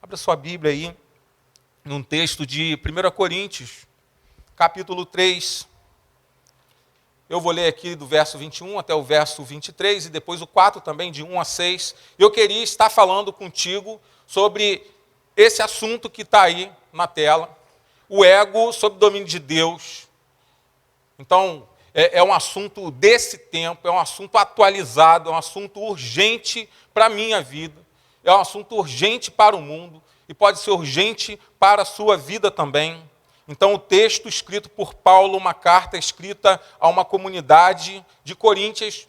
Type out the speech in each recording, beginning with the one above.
Abra sua Bíblia aí, num texto de 1 Coríntios, capítulo 3. Eu vou ler aqui do verso 21 até o verso 23, e depois o 4 também, de 1 a 6. Eu queria estar falando contigo sobre esse assunto que está aí na tela, o ego sob domínio de Deus. Então, é um assunto desse tempo, é um assunto atualizado, é um assunto urgente para a minha vida, é um assunto urgente para o mundo, e pode ser urgente para a sua vida também. Então, o texto escrito por Paulo, uma carta escrita a uma comunidade de Coríntios,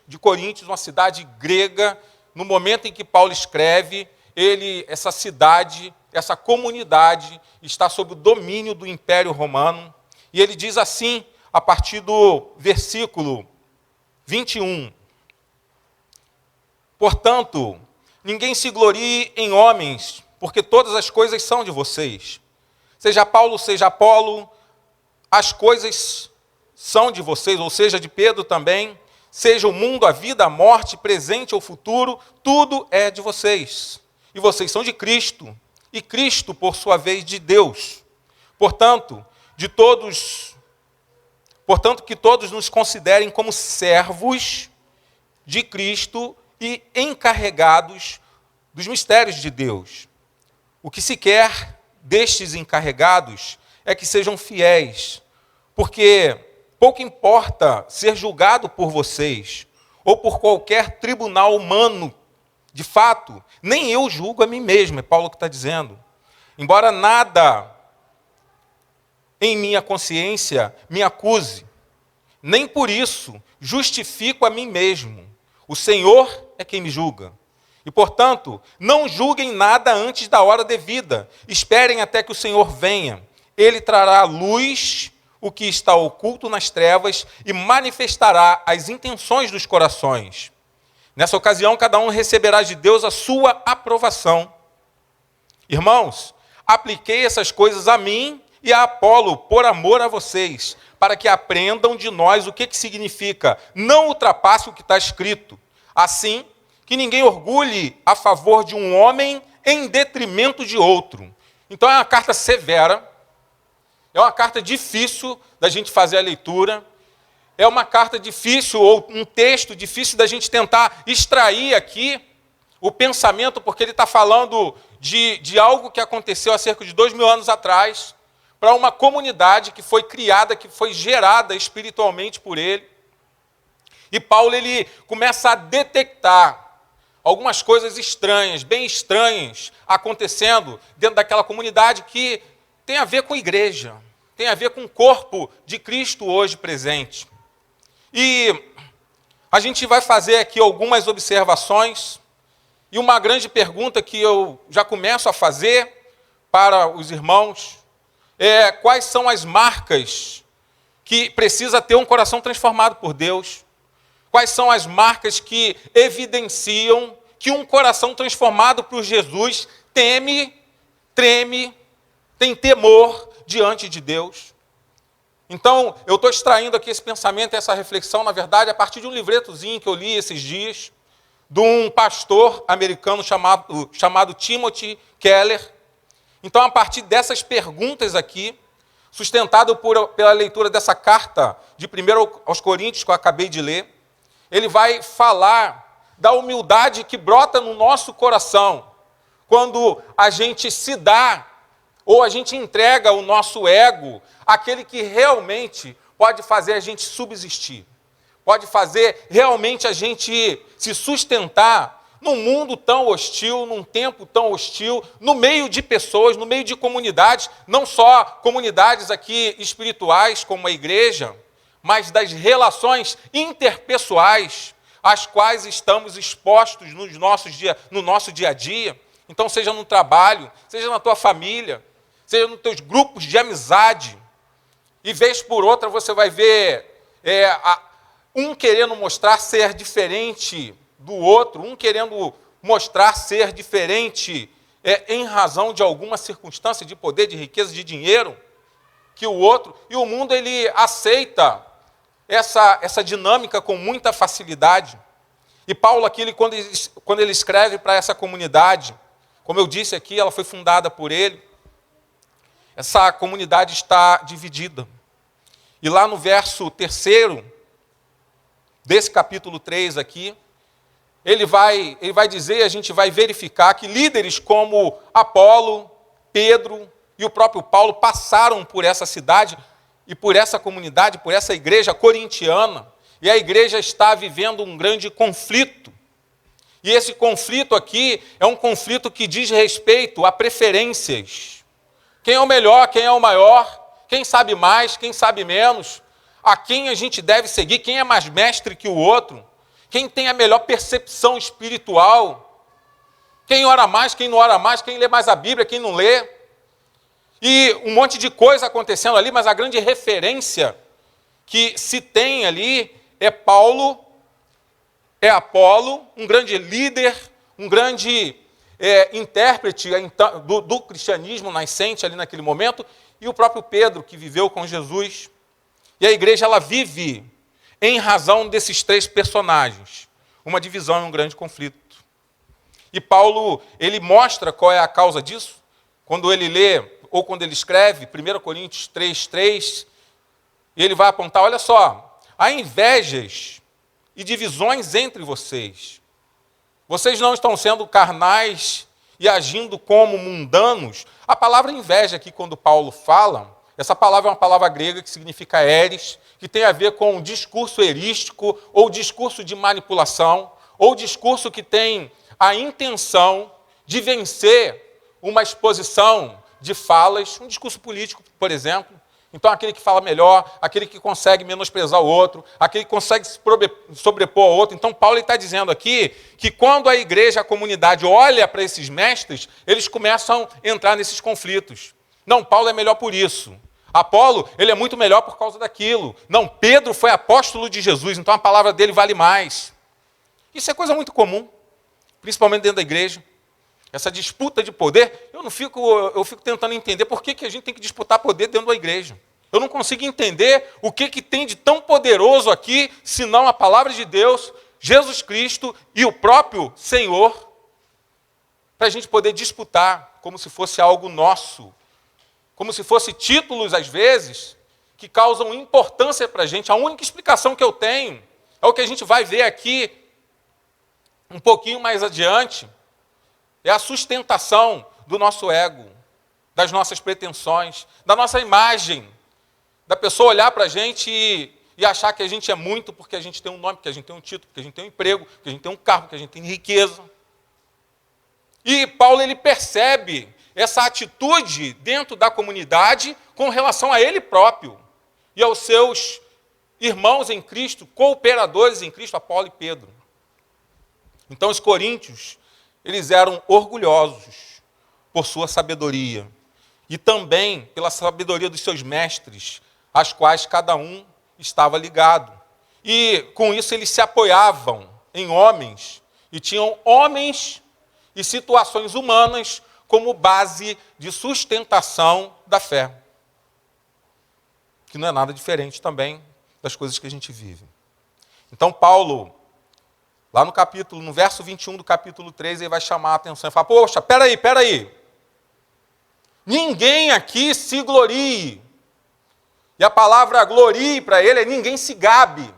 uma cidade grega. No momento em que Paulo escreve, essa cidade, essa comunidade está sob o domínio do Império Romano. E ele diz assim, a partir do versículo 21. Portanto, ninguém se glorie em homens, porque todas as coisas são de vocês. Seja Paulo, seja Apolo, as coisas são de vocês, ou seja, de Pedro também, seja o mundo, a vida, a morte, presente ou futuro, tudo é de vocês. E vocês são de Cristo, e Cristo, por sua vez, de Deus. Portanto, que todos nos considerem como servos de Cristo e encarregados dos mistérios de Deus. O que se quer destes encarregados é que sejam fiéis, porque pouco importa ser julgado por vocês ou por qualquer tribunal humano. De fato, nem eu julgo a mim mesmo, é Paulo que está dizendo. Embora nada em minha consciência me acuse, nem por isso justifico a mim mesmo. O Senhor é quem me julga. E, portanto, não julguem nada antes da hora devida. Esperem até que o Senhor venha. Ele trará à luz o que está oculto nas trevas e manifestará as intenções dos corações. Nessa ocasião, cada um receberá de Deus a sua aprovação. Irmãos, apliquei essas coisas a mim e a Apolo por amor a vocês, para que aprendam de nós o que significa não ultrapasse o que está escrito. Assim, que ninguém orgulhe a favor de um homem em detrimento de outro. Então é uma carta severa, é uma carta difícil da gente fazer a leitura, é uma carta difícil, ou um texto difícil da gente tentar extrair aqui o pensamento, porque ele está falando de algo que aconteceu há cerca de 2000 anos atrás, para uma comunidade que foi criada, que foi gerada espiritualmente por ele. E Paulo ele começa a detectar algumas coisas estranhas, bem estranhas, acontecendo dentro daquela comunidade que tem a ver com a igreja, tem a ver com o corpo de Cristo hoje presente. E a gente vai fazer aqui algumas observações, e uma grande pergunta que eu já começo a fazer para os irmãos é: quais são as marcas que precisa ter um coração transformado por Deus? Quais são as marcas que evidenciam que um coração transformado por Jesus teme, treme, tem temor diante de Deus? Então, eu estou extraindo aqui esse pensamento, essa reflexão, na verdade, a partir de um livretozinho que eu li esses dias, de um pastor americano chamado Timothy Keller. Então, a partir dessas perguntas aqui, sustentado pela leitura dessa carta de 1 aos Coríntios, que eu acabei de ler, ele vai falar da humildade que brota no nosso coração quando a gente se dá ou a gente entrega o nosso ego àquele que realmente pode fazer a gente subsistir, pode fazer realmente a gente se sustentar num mundo tão hostil, num tempo tão hostil, no meio de pessoas, no meio de comunidades, não só comunidades aqui espirituais como a igreja, mas das relações interpessoais às quais estamos expostos no nosso dia a dia. Então, seja no trabalho, seja na tua família, seja nos teus grupos de amizade. E vez por outra você vai ver um querendo mostrar ser diferente do outro, um querendo mostrar ser diferente em razão de alguma circunstância de poder, de riqueza, de dinheiro, que o outro. E o mundo ele aceita essa dinâmica com muita facilidade. E Paulo aqui, quando ele escreve para essa comunidade Como eu disse aqui, ela foi fundada por ele. Essa comunidade está dividida. E lá no verso 3 desse capítulo 3 aqui, ele vai dizer, a gente vai verificar que líderes como Apolo, Pedro e o próprio Paulo passaram por essa cidade e por essa comunidade, por essa igreja corintiana, e a igreja está vivendo um grande conflito. E esse conflito aqui é um conflito que diz respeito a preferências. Quem é o melhor, quem é o maior, quem sabe mais, quem sabe menos, a quem a gente deve seguir, quem é mais mestre que o outro, quem tem a melhor percepção espiritual, quem ora mais, quem não ora mais, quem lê mais a Bíblia, quem não lê. E um monte de coisa acontecendo ali, mas a grande referência que se tem ali é Paulo, é Apolo, um grande líder, um grande intérprete do cristianismo nascente ali naquele momento, e o próprio Pedro, que viveu com Jesus. E a igreja, ela vive em razão desses três personagens, uma divisão e um grande conflito. E Paulo, ele mostra qual é a causa disso, quando ele lê, ou quando ele escreve, 1 Coríntios 3:3, e ele vai apontar, olha só, há invejas e divisões entre vocês. Vocês não estão sendo carnais e agindo como mundanos. A palavra inveja aqui, quando Paulo fala, essa palavra é uma palavra grega que significa eres, que tem a ver com discurso erístico, ou discurso de manipulação, ou discurso que tem a intenção de vencer uma exposição de falas, um discurso político, por exemplo. Então, aquele que fala melhor, aquele que consegue menosprezar o outro, aquele que consegue se sobrepor ao outro. Então, Paulo está dizendo aqui que quando a igreja, a comunidade olha para esses mestres, eles começam a entrar nesses conflitos. Não, Paulo é melhor por isso. Apolo, ele é muito melhor por causa daquilo. Não, Pedro foi apóstolo de Jesus, então a palavra dele vale mais. Isso é coisa muito comum, principalmente dentro da igreja. Essa disputa de poder, eu fico tentando entender por que a gente tem que disputar poder dentro da igreja. Eu não consigo entender o que tem de tão poderoso aqui, senão a palavra de Deus, Jesus Cristo e o próprio Senhor, para a gente poder disputar como se fosse algo nosso. Como se fosse títulos, às vezes, que causam importância para a gente. A única explicação que eu tenho é o que a gente vai ver aqui um pouquinho mais adiante. É a sustentação do nosso ego, das nossas pretensões, da nossa imagem, da pessoa olhar para a gente e achar que a gente é muito porque a gente tem um nome, porque a gente tem um título, porque a gente tem um emprego, porque a gente tem um carro, porque a gente tem riqueza. E Paulo, ele percebe essa atitude dentro da comunidade com relação a ele próprio e aos seus irmãos em Cristo, cooperadores em Cristo, Apolo e Pedro. Então, os coríntios, eles eram orgulhosos por sua sabedoria e também pela sabedoria dos seus mestres, às quais cada um estava ligado. E, com isso, eles se apoiavam em homens e tinham homens e situações humanas como base de sustentação da fé. Que não é nada diferente também das coisas que a gente vive. Então, Paulo, lá no verso 21 do capítulo 3, ele vai chamar a atenção e falar, poxa, peraí. Ninguém aqui se glorie. E a palavra glorie para ele é ninguém se gabe.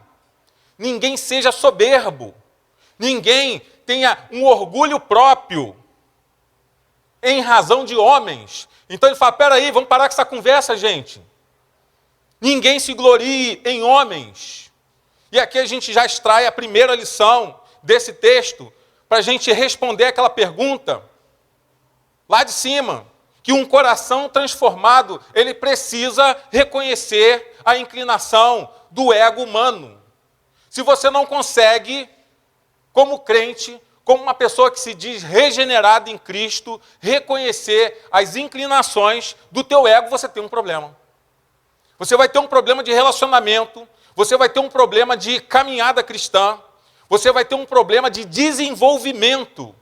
Ninguém seja soberbo. Ninguém tenha um orgulho próprio em razão de homens. Então ele fala, peraí, vamos parar com essa conversa, gente. Ninguém se glorie em homens. E aqui a gente já extrai a primeira lição desse texto, para a gente responder aquela pergunta, lá de cima, que um coração transformado, ele precisa reconhecer a inclinação do ego humano. Se você não consegue, como crente, como uma pessoa que se diz regenerada em Cristo, reconhecer as inclinações do teu ego, você tem um problema. Você vai ter um problema de relacionamento, você vai ter um problema de caminhada cristã, você vai ter um problema de desenvolvimento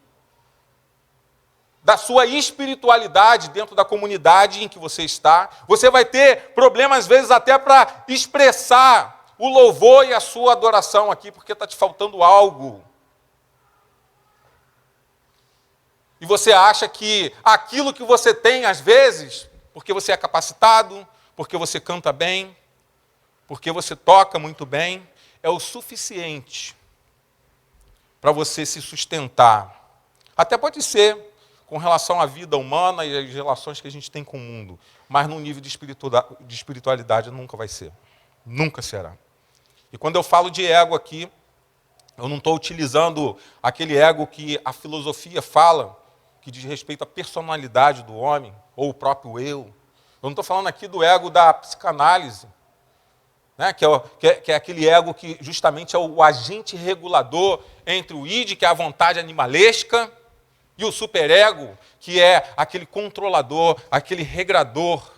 da sua espiritualidade dentro da comunidade em que você está. Você vai ter problemas, às vezes, até para expressar o louvor e a sua adoração aqui, porque está te faltando algo. E você acha que aquilo que você tem, às vezes, porque você é capacitado, porque você canta bem, porque você toca muito bem, é o suficiente para você se sustentar. Até pode ser com relação à vida humana e às relações que a gente tem com o mundo, mas no nível de espiritualidade nunca vai ser. Nunca será. E quando eu falo de ego aqui, eu não estou utilizando aquele ego que a filosofia fala, que diz respeito à personalidade do homem, ou o próprio eu. Eu não estou falando aqui do ego da psicanálise, né, que é aquele ego que justamente é o agente regulador entre o id, que é a vontade animalesca, e o superego, que é aquele controlador, aquele regrador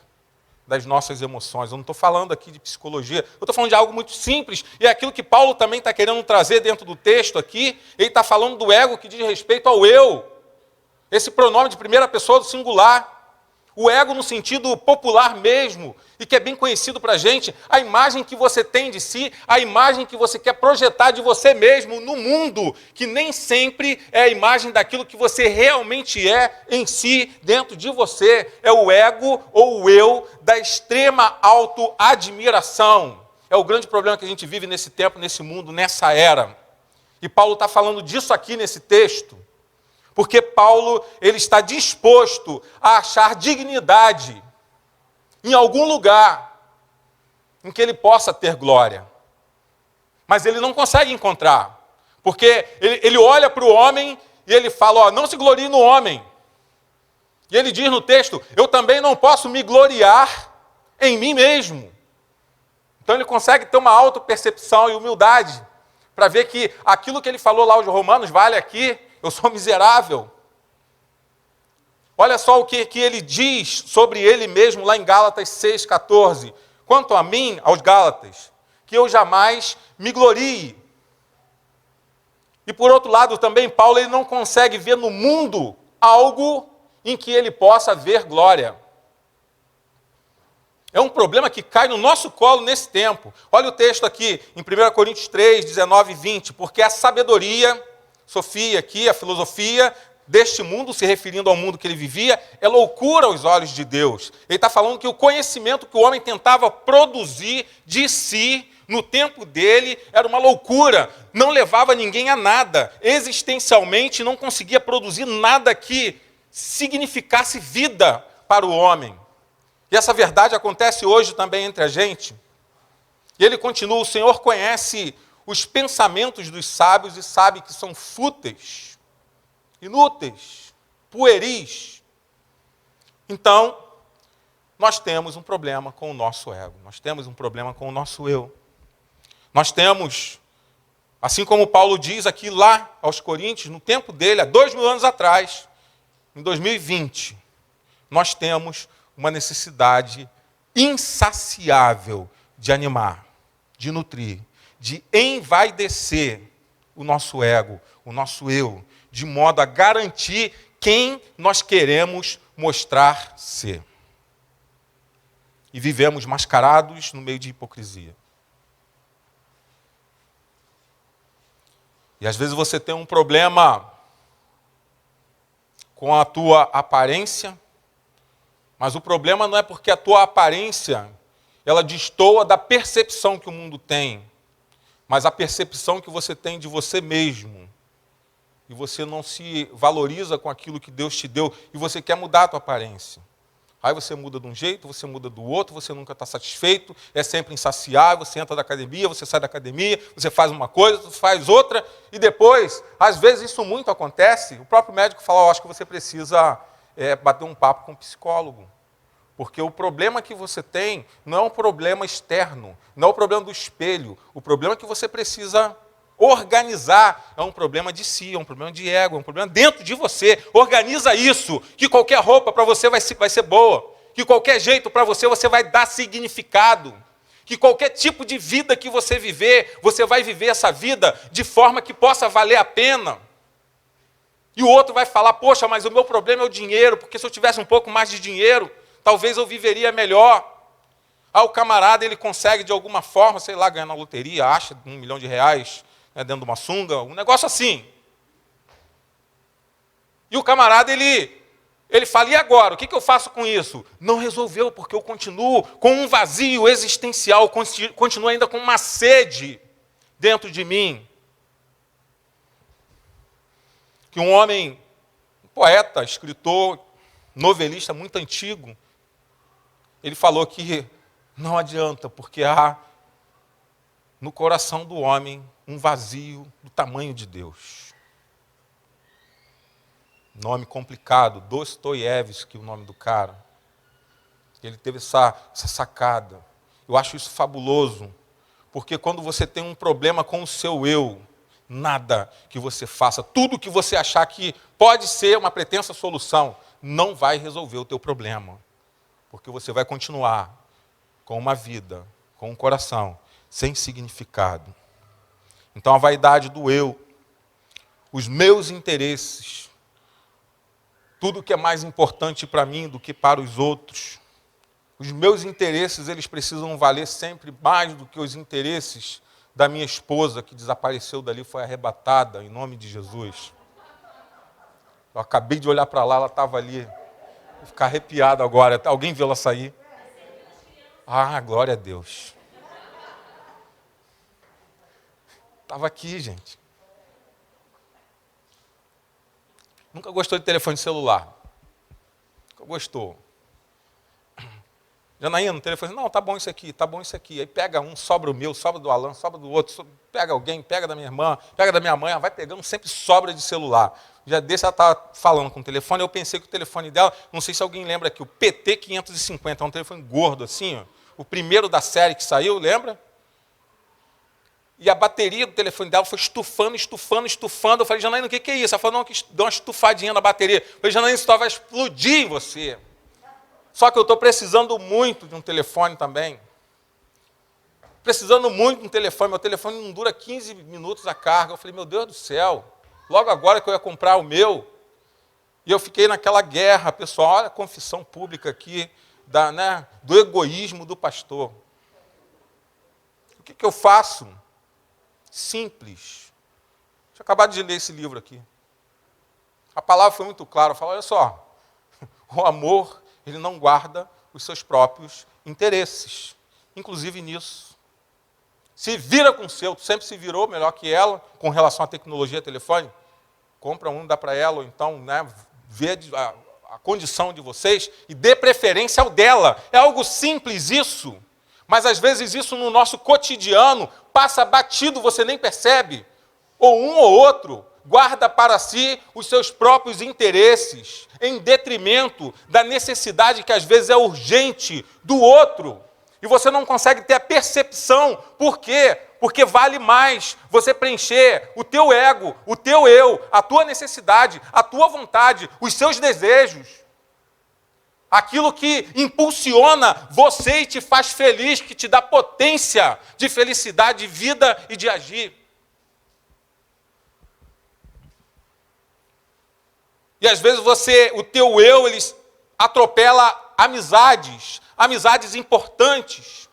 das nossas emoções. Eu não estou falando aqui de psicologia, eu estou falando de algo muito simples, e é aquilo que Paulo também está querendo trazer dentro do texto aqui. Ele está falando do ego que diz respeito ao eu, esse pronome de primeira pessoa do singular. O ego no sentido popular mesmo, e que é bem conhecido para a gente, a imagem que você tem de si, a imagem que você quer projetar de você mesmo no mundo, que nem sempre é a imagem daquilo que você realmente é em si, dentro de você. É o ego ou o eu da extrema autoadmiração. É o grande problema que a gente vive nesse tempo, nesse mundo, nessa era. E Paulo está falando disso aqui nesse texto. Porque Paulo, ele está disposto a achar dignidade em algum lugar em que ele possa ter glória. Mas ele não consegue encontrar. Porque ele olha para o homem e ele fala, ó, não se glorie no homem. E ele diz no texto, eu também não posso me gloriar em mim mesmo. Então ele consegue ter uma autopercepção e humildade para ver que aquilo que ele falou lá aos Romanos vale aqui. Eu sou miserável. Olha só o que ele diz sobre ele mesmo lá em Gálatas 6,14. Quanto a mim, aos Gálatas, que eu jamais me glorie. E por outro lado também, Paulo ele não consegue ver no mundo algo em que ele possa ver glória. É um problema que cai no nosso colo nesse tempo. Olha o texto aqui, em 1 Coríntios 3, 19 e 20. Porque a sabedoria, Sofia aqui, a filosofia deste mundo, se referindo ao mundo que ele vivia, é loucura aos olhos de Deus. Ele está falando que o conhecimento que o homem tentava produzir de si, no tempo dele, era uma loucura. Não levava ninguém a nada. Existencialmente, não conseguia produzir nada que significasse vida para o homem. E essa verdade acontece hoje também entre a gente. E ele continua, o Senhor conhece os pensamentos dos sábios e sabe que são fúteis, inúteis, pueris. Então, nós temos um problema com o nosso ego, nós temos um problema com o nosso eu. Nós temos, assim como Paulo diz aqui lá aos Coríntios, no tempo dele, há 2000 anos atrás, em 2020, nós temos uma necessidade insaciável de animar, de nutrir, de envaidecer o nosso ego, o nosso eu, de modo a garantir quem nós queremos mostrar ser. E vivemos mascarados no meio de hipocrisia. E às vezes você tem um problema com a tua aparência, mas o problema não é porque a tua aparência ela destoa da percepção que o mundo tem, mas a percepção que você tem de você mesmo. E você não se valoriza com aquilo que Deus te deu, e você quer mudar a tua aparência. Aí você muda de um jeito, você muda do outro, você nunca está satisfeito, é sempre insaciável, você entra da academia, você sai da academia, você faz uma coisa, você faz outra, e depois, às vezes isso muito acontece, o próprio médico fala, acho que você precisa bater um papo com um psicólogo. Porque o problema que você tem não é um problema externo, não é o problema do espelho, o problema que você precisa organizar é um problema de si, é um problema de ego, é um problema dentro de você. Organiza isso, que qualquer roupa para você vai ser boa, que qualquer jeito para você vai dar significado, que qualquer tipo de vida que você viver, você vai viver essa vida de forma que possa valer a pena. E o outro vai falar, poxa, mas o meu problema é o dinheiro, porque se eu tivesse um pouco mais de dinheiro, talvez eu viveria melhor. O camarada, ele consegue de alguma forma, sei lá, ganhar na loteria, acha R$1 milhão, dentro de uma sunga, um negócio assim. E o camarada, ele fala, e agora? O que eu faço com isso? Não resolveu, porque eu continuo com um vazio existencial, continuo ainda com uma sede dentro de mim. Que um homem, um poeta, escritor, novelista muito antigo, ele falou que não adianta, porque há no coração do homem um vazio do tamanho de Deus. Nome complicado, Dostoiévski, o nome do cara. Ele teve essa sacada. Eu acho isso fabuloso, porque quando você tem um problema com o seu eu, nada que você faça, tudo que você achar que pode ser uma pretensa solução, não vai resolver o teu problema. Porque você vai continuar com uma vida, com um coração sem significado. Então a vaidade do eu, os meus interesses, tudo que é mais importante para mim do que para os outros, os meus interesses, eles precisam valer sempre mais do que os interesses da minha esposa, que desapareceu dali, foi arrebatada, em nome de Jesus. Eu acabei de olhar para lá, ela estava ali. Vou ficar arrepiado agora. Alguém viu ela sair? Ah, glória a Deus. Estava aqui, gente. Nunca gostou de telefone celular? Nunca gostou. Janaína, no telefone, não, tá bom isso aqui, tá bom isso aqui. Aí pega um, sobra o meu, sobra do Alan, sobra do outro, pega alguém, pega da minha irmã, pega da minha mãe, ela vai pegando, sempre sobra de celular. Já desse ela estava falando com o telefone, eu pensei que o telefone dela, não sei se alguém lembra aqui, o PT550, é um telefone gordo assim, ó, o primeiro da série que saiu, lembra? E a bateria do telefone dela foi estufando. Eu falei, Janaína, o que é isso? Ela falou, não, que deu uma estufadinha na bateria. Eu falei, Janaína, isso vai explodir em você. Só que eu estou precisando muito de um telefone também. Precisando muito de um telefone. Meu telefone não dura 15 minutos a carga. Eu falei, meu Deus do céu, logo agora que eu ia comprar o meu. E eu fiquei naquela guerra, pessoal, olha a confissão pública aqui, do egoísmo do pastor. O que eu faço? Simples. Deixa eu acabar de ler esse livro aqui. A palavra foi muito clara. Fala, olha só, o amor, ele não guarda os seus próprios interesses, inclusive nisso. Se vira com o seu, tu sempre se virou melhor que ela com relação à tecnologia telefone, compra um, dá para ela, ou então vê a condição de vocês e dê preferência ao dela. É algo simples isso, mas às vezes isso no nosso cotidiano passa batido, você nem percebe. Ou um ou outro guarda para si os seus próprios interesses, em detrimento da necessidade que às vezes é urgente do outro. E você não consegue ter a percepção. Por quê? Porque vale mais você preencher o teu ego, o teu eu, a tua necessidade, a tua vontade, os seus desejos. Aquilo que impulsiona você e te faz feliz, que te dá potência de felicidade, de vida e de agir. E às vezes o teu eu, ele atropela amizades importantes.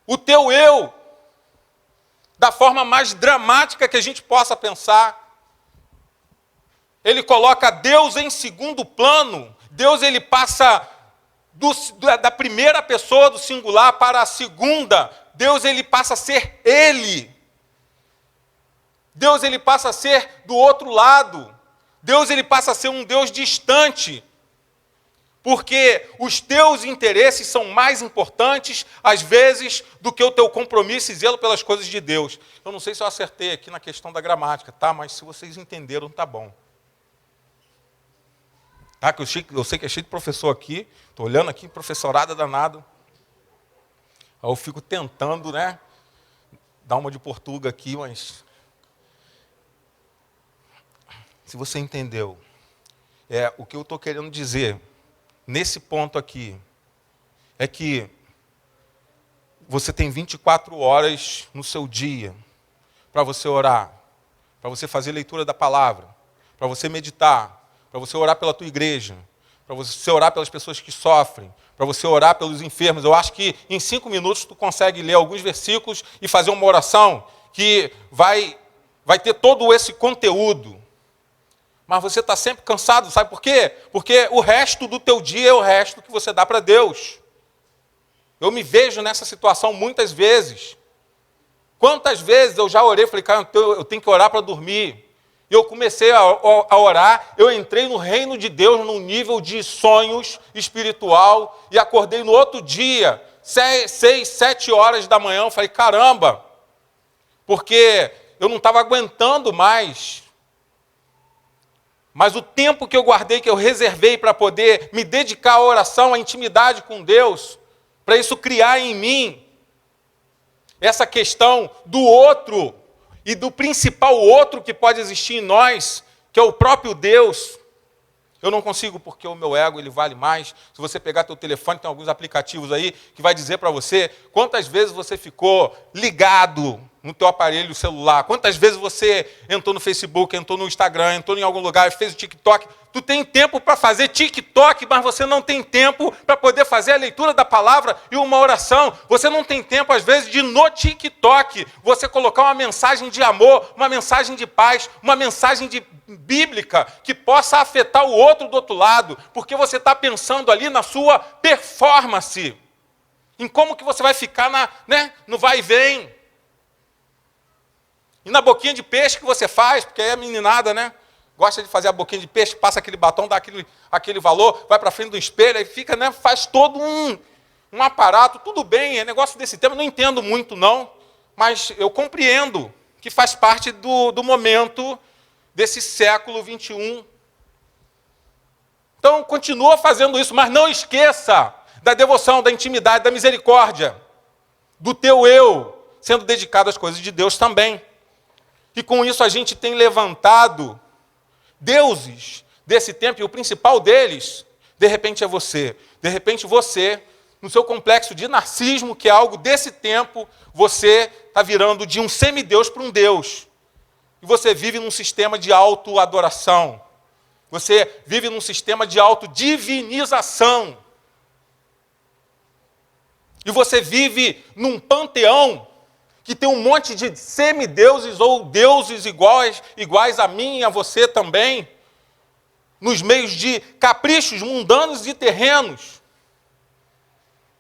O teu eu, da forma mais dramática que a gente possa pensar, ele coloca Deus em segundo plano. Deus, ele passa da primeira pessoa do singular para a segunda. Deus, ele passa a ser Ele. Deus, ele passa a ser do outro lado. Deus, ele passa a ser um Deus distante. Porque os teus interesses são mais importantes, às vezes, do que o teu compromisso e zelo pelas coisas de Deus. Eu não sei se eu acertei aqui na questão da gramática, tá? Mas se vocês entenderam, tá bom. Tá? Que eu sei que é cheio de professor aqui, estou olhando aqui, professorada danado. Aí eu fico tentando, dar uma de Portuga aqui, mas... Se você entendeu, o que eu estou querendo dizer, nesse ponto aqui, é que você tem 24 horas no seu dia para você orar, para você fazer leitura da palavra, para você meditar, para você orar pela tua igreja, para você orar pelas pessoas que sofrem, para você orar pelos enfermos. Eu acho que em 5 minutos tu consegue ler alguns versículos e fazer uma oração que vai ter todo esse conteúdo. Mas você está sempre cansado, sabe por quê? Porque o resto do teu dia é o resto que você dá para Deus. Eu me vejo nessa situação muitas vezes. Quantas vezes eu já orei e falei, cara, eu tenho que orar para dormir. E eu comecei a orar, eu entrei no reino de Deus num nível de sonhos espiritual e acordei no outro dia, 6, 7 horas da manhã, eu falei, caramba, porque eu não estava aguentando mais. Mas o tempo que eu guardei, que eu reservei para poder me dedicar à oração, à intimidade com Deus, para isso criar em mim essa questão do outro, e do principal outro que pode existir em nós, que é o próprio Deus. Eu não consigo porque o meu ego ele vale mais. Se você pegar teu telefone, tem alguns aplicativos aí que vai dizer para você quantas vezes você ficou ligado no teu aparelho celular, quantas vezes você entrou no Facebook, entrou no Instagram, entrou em algum lugar, fez o TikTok. Tu tem tempo para fazer TikTok, mas você não tem tempo para poder fazer a leitura da palavra e uma oração. Você não tem tempo, às vezes, de no TikTok você colocar uma mensagem de amor, uma mensagem de paz, uma mensagem bíblica que possa afetar o outro do outro lado, porque você está pensando ali na sua performance, em como que você vai ficar no vai e vem. E na boquinha de peixe que você faz, porque aí a meninada, gosta de fazer a boquinha de peixe, passa aquele batom, dá aquele valor, vai para frente do espelho, aí fica, faz todo um aparato, tudo bem, é negócio desse tema, eu não entendo muito não, mas eu compreendo que faz parte do momento desse século 21. Então, continua fazendo isso, mas não esqueça da devoção, da intimidade, da misericórdia, do teu eu, sendo dedicado às coisas de Deus também. E com isso a gente tem levantado deuses desse tempo, e o principal deles, de repente, é você. De repente, você, no seu complexo de narcismo, que é algo desse tempo, você está virando de um semideus para um Deus. E você vive num sistema de autoadoração. Você vive num sistema de autodivinização. E você vive num panteão que tem um monte de semideuses ou deuses iguais a mim e a você também, nos meios de caprichos mundanos e terrenos.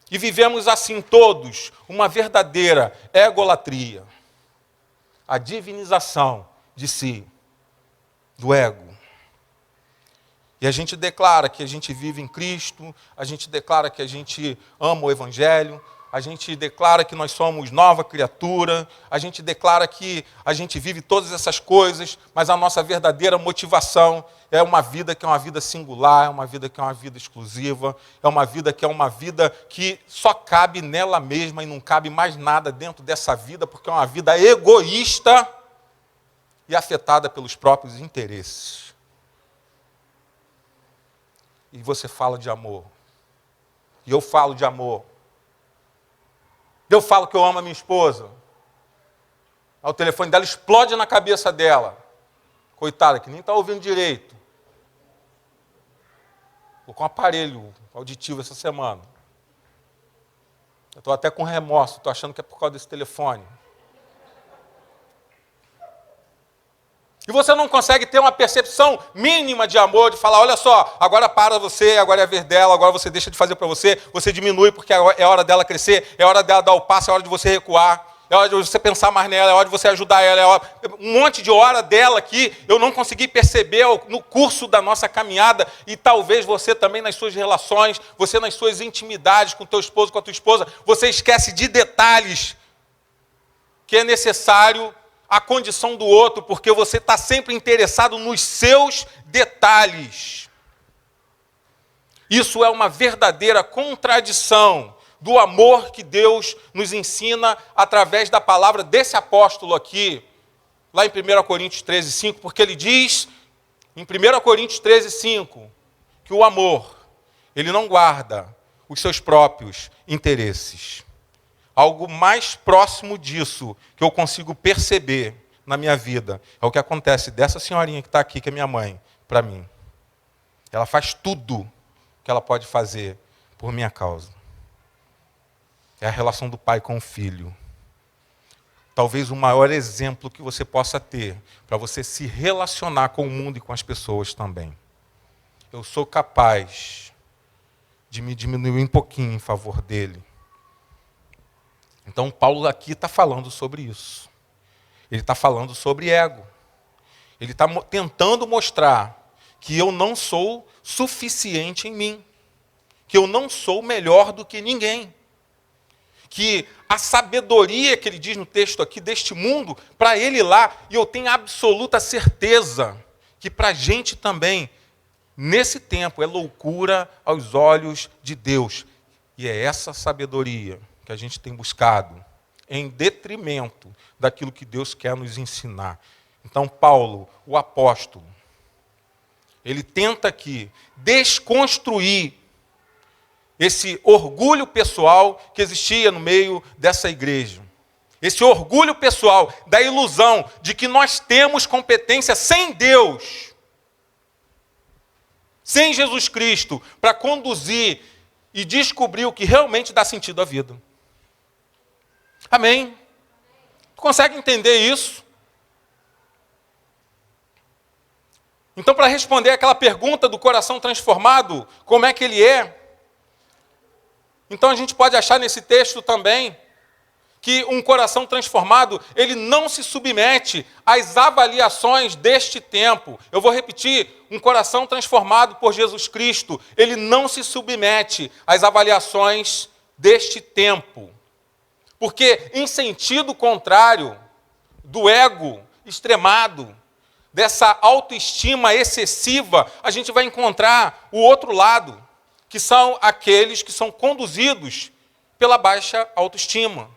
E vivemos assim todos uma verdadeira egolatria, a divinização de si, do ego. E a gente declara que a gente vive em Cristo, a gente declara que a gente ama o Evangelho, a gente declara que nós somos nova criatura, a gente declara que a gente vive todas essas coisas, mas a nossa verdadeira motivação é uma vida que é uma vida singular, é uma vida que é uma vida exclusiva, é uma vida que só cabe nela mesma e não cabe mais nada dentro dessa vida, porque é uma vida egoísta e afetada pelos próprios interesses. E você fala de amor. E eu falo de amor. Eu falo que eu amo a minha esposa. Aí o telefone dela explode na cabeça dela. Coitada, que nem está ouvindo direito. Estou com um aparelho auditivo essa semana. Eu estou até com remorso, estou achando que é por causa desse telefone. E você não consegue ter uma percepção mínima de amor, de falar, olha só, agora para você, agora é a vez dela, agora você deixa de fazer para você diminui porque é hora dela crescer, é hora dela dar o passo, é hora de você recuar, é hora de você pensar mais nela, é hora de você ajudar ela, um monte de hora dela que eu não consegui perceber no curso da nossa caminhada, e talvez você também nas suas relações, você nas suas intimidades com o teu esposo, com a tua esposa, você esquece de detalhes que é necessário a condição do outro, porque você está sempre interessado nos seus detalhes. Isso é uma verdadeira contradição do amor que Deus nos ensina através da palavra desse apóstolo aqui, lá em 1 Coríntios 13, 5, porque ele diz, em 1 Coríntios 13, 5, que o amor, ele não guarda os seus próprios interesses. Algo mais próximo disso que eu consigo perceber na minha vida é o que acontece dessa senhorinha que está aqui, que é minha mãe, para mim. Ela faz tudo que ela pode fazer por minha causa. É a relação do pai com o filho. talvez o maior exemplo que você possa ter para você se relacionar com o mundo e com as pessoas também. Eu sou capaz de me diminuir um pouquinho em favor dele. Então, Paulo aqui está falando sobre isso. Ele está falando sobre ego. Ele está tentando mostrar que eu não sou suficiente em mim. Que eu não sou melhor do que ninguém. Que a sabedoria que ele diz no texto aqui deste mundo, para ele lá, e eu tenho absoluta certeza que para a gente também, nesse tempo, é loucura aos olhos de Deus. E é essa sabedoria que a gente tem buscado, em detrimento daquilo que Deus quer nos ensinar. Então, Paulo, o apóstolo, ele tenta aqui desconstruir esse orgulho pessoal que existia no meio dessa igreja. Esse orgulho pessoal da ilusão de que nós temos competência sem Deus, sem Jesus Cristo, para conduzir e descobrir o que realmente dá sentido à vida. Amém? Tu consegue entender isso? Então, para responder aquela pergunta do coração transformado, como é que ele é? Então a gente pode achar nesse texto também que um coração transformado, ele não se submete às avaliações deste tempo. Eu vou repetir, um coração transformado por Jesus Cristo, ele não se submete às avaliações deste tempo. Porque em sentido contrário do ego extremado, dessa autoestima excessiva, a gente vai encontrar o outro lado, que são aqueles que são conduzidos pela baixa autoestima.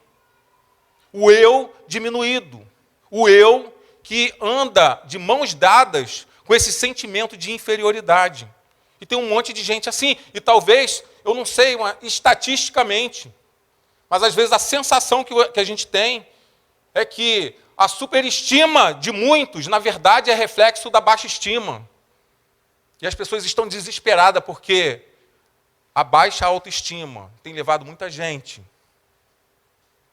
O eu diminuído. O eu que anda de mãos dadas com esse sentimento de inferioridade. E tem um monte de gente assim. E talvez, eu não sei, estatisticamente, mas às vezes a sensação que a gente tem é que a superestima de muitos, na verdade, é reflexo da baixa estima. E as pessoas estão desesperadas porque a baixa autoestima tem levado muita gente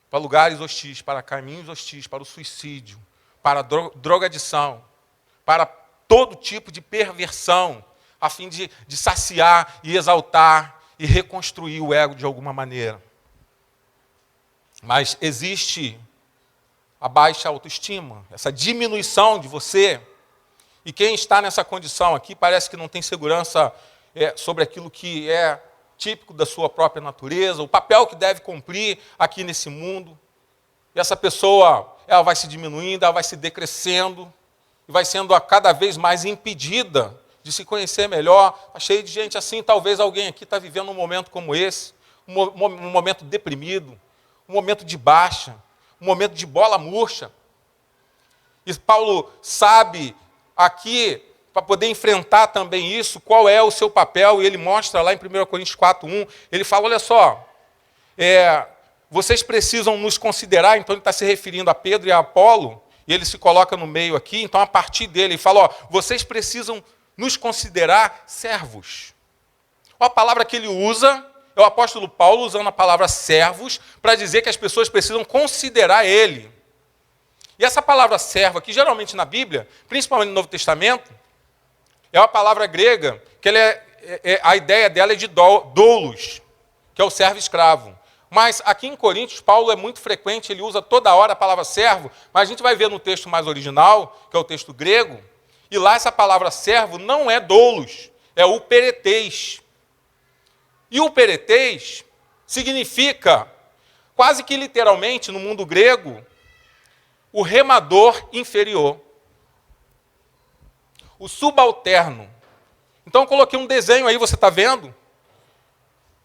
para lugares hostis, para caminhos hostis, para o suicídio, para a drogadição, para todo tipo de perversão, a fim de saciar e exaltar e reconstruir o ego de alguma maneira. Mas existe a baixa autoestima, essa diminuição de você, e quem está nessa condição aqui parece que não tem segurança sobre aquilo que é típico da sua própria natureza, o papel que deve cumprir aqui nesse mundo. E essa pessoa, ela vai se diminuindo, ela vai se decrescendo, e vai sendo a cada vez mais impedida de se conhecer melhor. Está cheio de gente assim, talvez alguém aqui está vivendo um momento como esse, um momento deprimido, um momento de baixa, um momento de bola murcha. E Paulo sabe aqui, para poder enfrentar também isso, qual é o seu papel, e ele mostra lá em 1 Coríntios 4:1, ele fala, olha só, vocês precisam nos considerar, então ele está se referindo a Pedro e a Apolo, e ele se coloca no meio aqui, então a partir dele ele fala, vocês precisam nos considerar servos. A palavra que ele usa é o apóstolo Paulo usando a palavra servos para dizer que as pessoas precisam considerar ele. E essa palavra servo aqui, geralmente na Bíblia, principalmente no Novo Testamento, é uma palavra grega, que a ideia dela é de doulos, que é o servo escravo. Mas aqui em Coríntios, Paulo é muito frequente, ele usa toda hora a palavra servo, mas a gente vai ver no texto mais original, que é o texto grego, e lá essa palavra servo não é doulos, é o peretes. E o peretes significa, quase que literalmente, no mundo grego, o remador inferior. O subalterno. Então eu coloquei um desenho aí, você está vendo?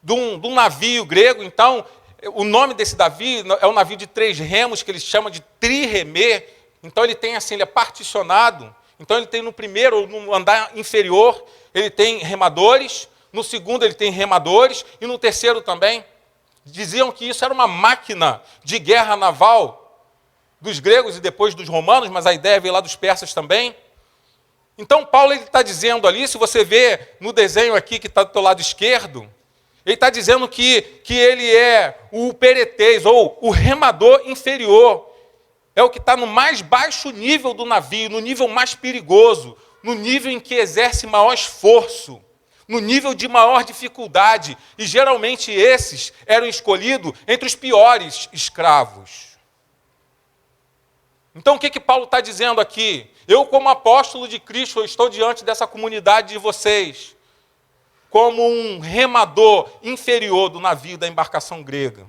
De um navio grego. Então, o nome desse navio é um navio de 3 remos, que eles chamam de triremê. Então ele tem assim, ele é particionado. Então ele tem no primeiro, no andar inferior, ele tem remadores. No segundo ele tem remadores. E no terceiro também. Diziam que isso era uma máquina de guerra naval dos gregos e depois dos romanos, mas a ideia veio lá dos persas também. Então, Paulo está dizendo ali, se você vê no desenho aqui que está do teu lado esquerdo, ele está dizendo que ele é o peretes, ou o remador inferior. é o que está no mais baixo nível do navio, no nível mais perigoso, no nível em que exerce maior esforço, no nível de maior dificuldade. E geralmente esses eram escolhidos entre os piores escravos. Então o que Paulo está dizendo aqui? Eu, como apóstolo de Cristo, eu estou diante dessa comunidade de vocês, como um remador inferior do navio da embarcação grega.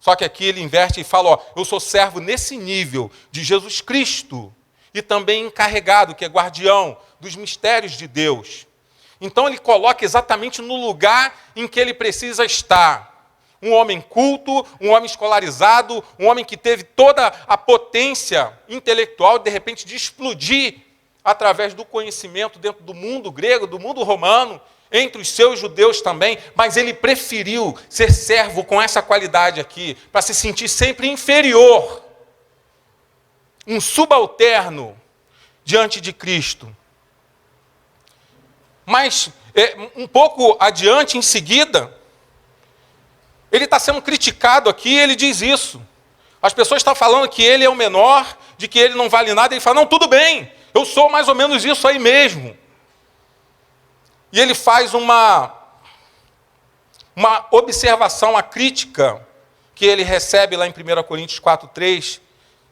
Só que aqui ele inverte e fala, eu sou servo nesse nível de Jesus Cristo e também encarregado, que é guardião dos mistérios de Deus. Então ele coloca exatamente no lugar em que ele precisa estar. Um homem culto, um homem escolarizado, um homem que teve toda a potência intelectual, de repente, de explodir através do conhecimento dentro do mundo grego, do mundo romano, entre os seus judeus também, mas ele preferiu ser servo com essa qualidade aqui, para se sentir sempre inferior, um subalterno diante de Cristo. Mas, um pouco adiante, em seguida, ele está sendo criticado aqui, ele diz isso. As pessoas estão falando que ele é o menor, de que ele não vale nada, ele fala, não, tudo bem, eu sou mais ou menos isso aí mesmo. E ele faz uma observação, a crítica que ele recebe lá em 1 Coríntios 4:3,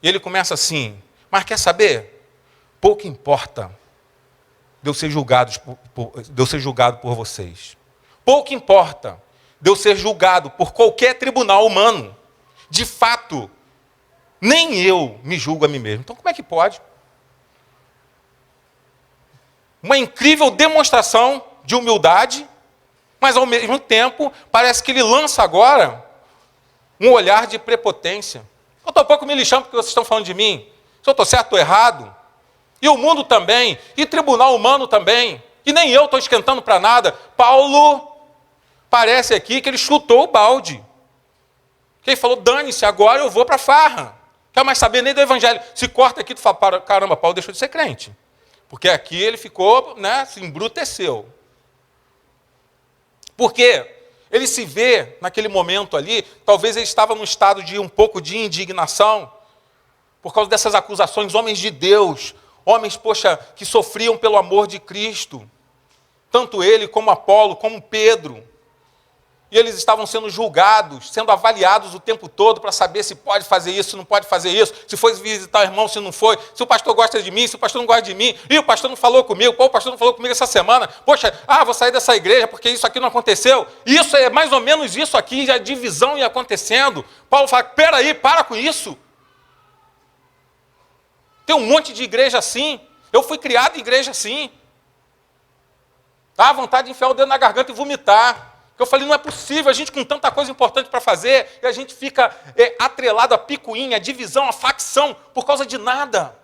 e ele começa assim, mas quer saber? Pouco importa de eu ser julgado por vocês. Pouco importa de eu ser julgado por qualquer tribunal humano. De fato, nem eu me julgo a mim mesmo. Então como é que pode? Uma incrível demonstração de humildade, mas ao mesmo tempo, parece que ele lança agora um olhar de prepotência. Eu estou um pouco me lixando porque vocês estão falando de mim. Se eu estou certo ou errado. E o mundo também, e tribunal humano também. E nem eu estou esquentando para nada. Paulo, parece aqui que ele chutou o balde. Que ele falou, dane-se, agora eu vou para a farra. Quer mais saber nem do evangelho. Se corta aqui, tu fala, caramba, Paulo deixou de ser crente. Porque aqui ele ficou, se embruteceu. Porque ele se vê, naquele momento ali, talvez ele estava num estado de um pouco de indignação, por causa dessas acusações, homens de Deus, homens, que sofriam pelo amor de Cristo, tanto ele como Apolo, como Pedro, e eles estavam sendo julgados, sendo avaliados o tempo todo para saber se pode fazer isso, se não pode fazer isso, se foi visitar o irmão, se não foi, se o pastor gosta de mim, se o pastor não gosta de mim, e o pastor não falou comigo, o pastor não falou comigo essa semana, vou sair dessa igreja porque isso aqui não aconteceu, isso é mais ou menos isso aqui, a divisão ia acontecendo. Paulo fala, peraí, para com isso. Tem um monte de igreja assim, eu fui criado em igreja assim. Dá vontade de enfiar o dedo na garganta e vomitar. Eu falei, não é possível, a gente com tanta coisa importante para fazer, e a gente fica atrelado a picuinha, a divisão, a facção, por causa de nada.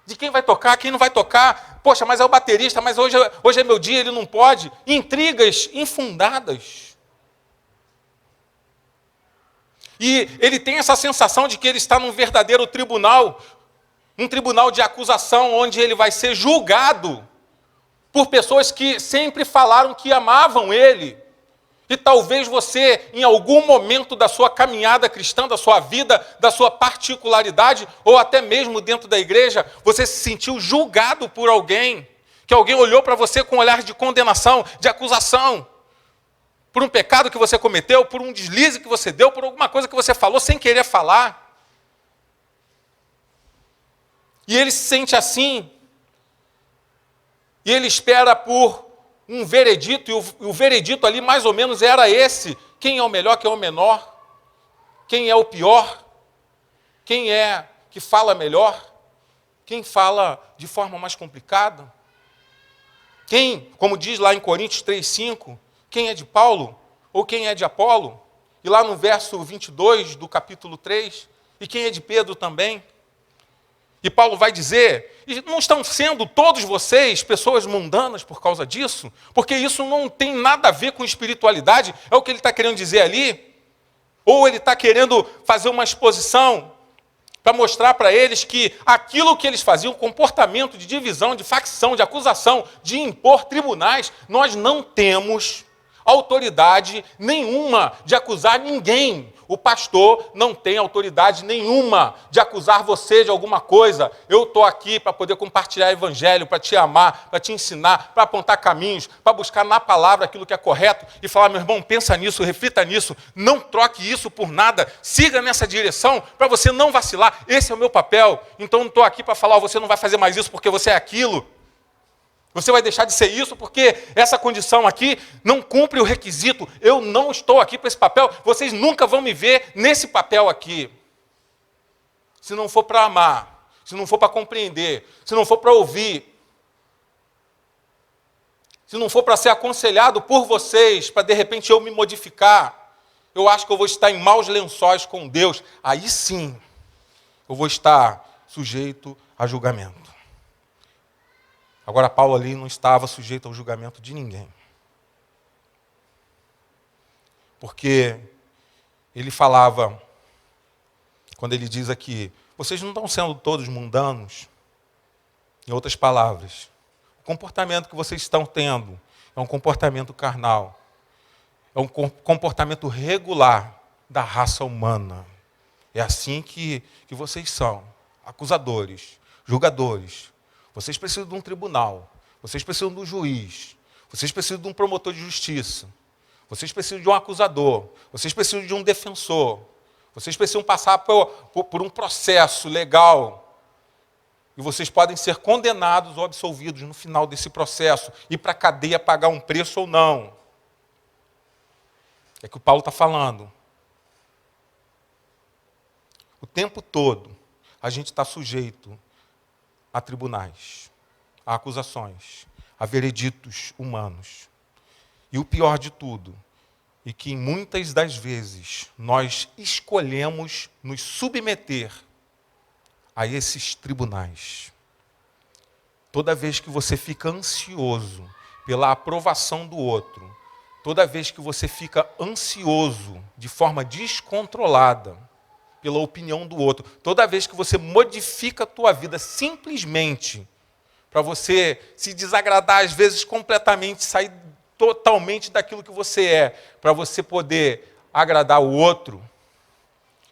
De quem vai tocar, quem não vai tocar. Mas é o baterista, mas hoje é meu dia, ele não pode. Intrigas infundadas. E ele tem essa sensação de que ele está num verdadeiro tribunal, um tribunal de acusação, onde ele vai ser julgado por pessoas que sempre falaram que amavam ele. E talvez você, em algum momento da sua caminhada cristã, da sua vida, da sua particularidade, ou até mesmo dentro da igreja, você se sentiu julgado por alguém, que alguém olhou para você com um olhar de condenação, de acusação, por um pecado que você cometeu, por um deslize que você deu, por alguma coisa que você falou sem querer falar. E ele se sente assim, e ele espera por um veredito, e o veredito ali mais ou menos era esse: quem é o melhor, quem é o menor, quem é o pior, quem é que fala melhor, quem fala de forma mais complicada, quem, como diz lá em Coríntios 3:5, quem é de Paulo ou quem é de Apolo, e lá no verso 22 do capítulo 3, e quem é de Pedro também. E Paulo vai dizer, e não estão sendo todos vocês pessoas mundanas por causa disso? Porque isso não tem nada a ver com espiritualidade, é o que ele está querendo dizer ali? Ou ele está querendo fazer uma exposição para mostrar para eles que aquilo que eles faziam, comportamento de divisão, de facção, de acusação, de impor tribunais, nós não temos autoridade nenhuma de acusar ninguém. O pastor não tem autoridade nenhuma de acusar você de alguma coisa. Eu estou aqui para poder compartilhar o evangelho, para te amar, para te ensinar, para apontar caminhos, para buscar na palavra aquilo que é correto e falar, meu irmão, pensa nisso, reflita nisso, não troque isso por nada, siga nessa direção para você não vacilar. Esse é o meu papel. Então não estou aqui para falar, você não vai fazer mais isso porque você é aquilo. Você vai deixar de ser isso porque essa condição aqui não cumpre o requisito. Eu não estou aqui para esse papel. Vocês nunca vão me ver nesse papel aqui. Se não for para amar, se não for para compreender, se não for para ouvir, se não for para ser aconselhado por vocês, para de repente eu me modificar, eu acho que eu vou estar em maus lençóis com Deus. Aí sim, eu vou estar sujeito a julgamento. Agora, Paulo ali não estava sujeito ao julgamento de ninguém. Porque ele falava, quando ele diz aqui, vocês não estão sendo todos mundanos? Em outras palavras, o comportamento que vocês estão tendo é um comportamento carnal. É um comportamento regular da raça humana. É assim que vocês são, acusadores, julgadores. Vocês precisam de um tribunal, vocês precisam de um juiz, vocês precisam de um promotor de justiça, vocês precisam de um acusador, vocês precisam de um defensor, vocês precisam passar por um processo legal e vocês podem ser condenados ou absolvidos no final desse processo, ir para a cadeia pagar um preço ou não. É que o Paulo está falando. O tempo todo a gente está sujeito a tribunais, a acusações, a vereditos humanos. E o pior de tudo é que muitas das vezes nós escolhemos nos submeter a esses tribunais. Toda vez que você fica ansioso pela aprovação do outro, toda vez que você fica ansioso de forma descontrolada pela opinião do outro, toda vez que você modifica a tua vida simplesmente para você se desagradar, às vezes completamente, sair totalmente daquilo que você é, para você poder agradar o outro,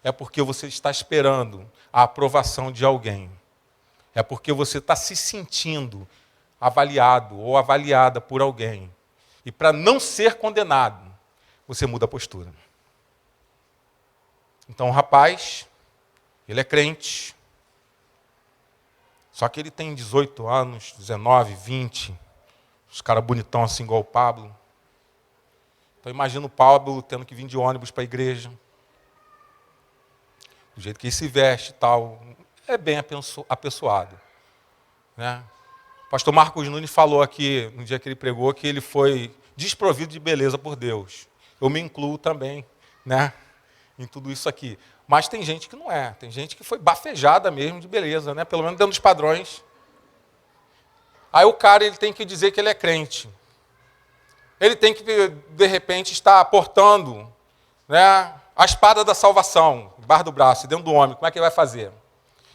é porque você está esperando a aprovação de alguém. É porque você está se sentindo avaliado ou avaliada por alguém. E para não ser condenado, você muda a postura. Então o rapaz, ele é crente, só que ele tem 18 anos, 19, 20, os caras bonitão assim igual o Pablo. Então imagina o Pablo tendo que vir de ônibus para a igreja, do jeito que ele se veste e tal, é bem apessoado. Né? O pastor Marcos Nunes falou aqui, no dia que ele pregou, que ele foi desprovido de beleza por Deus. Eu me incluo também, né? Em tudo isso aqui. Mas tem gente que não é. Tem gente que foi bafejada mesmo de beleza, né? Pelo menos dentro dos padrões. Aí o cara ele tem que dizer que ele é crente. Ele tem que, de repente, estar portando, né, a espada da salvação, embaixo do braço, dentro do homem. Como é que ele vai fazer?